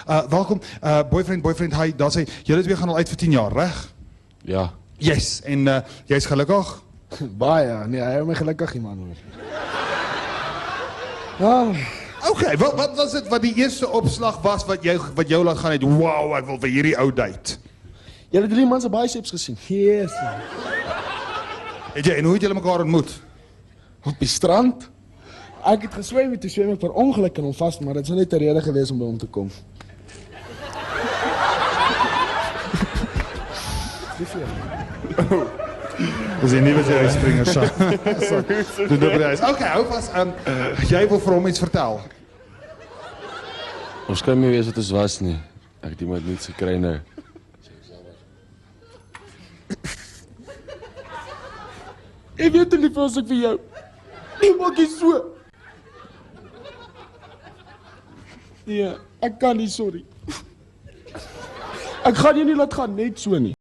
Welkom, boyfriend, hy, daar sê, julle twee gaan al uit vir 10 jaar, reg? Ja. Yes, en jy's gelukkig? Baie, nee, hy hou my gelukkig die man hoor. Ja, Okay, wat was dit wat die eerste opslag was wat jou laat gaan het, wow, ek wil vir hierdie ou date? jy het 3 man se biceps gesien? Yes. En hoe het julle mekaar ontmoet? Op die strand. Ek het geswem met 'n swemmer per ongeluk en hom vas, maar dit sou net 'n rede gewees om by hom te kom. Dis nie wat jy springer sa. Doen dit reis. Okay, hou vas. Jy wil vir hom iets vertel. Ons kan nie weet wat ons was nie. Ek het iemand niets gekry nou. Ek weet nie vir ek vir jou. Nie maak jy so. Nee, ek kan nie, sorry. Ek gaan jou nie laat gaan, net so nie.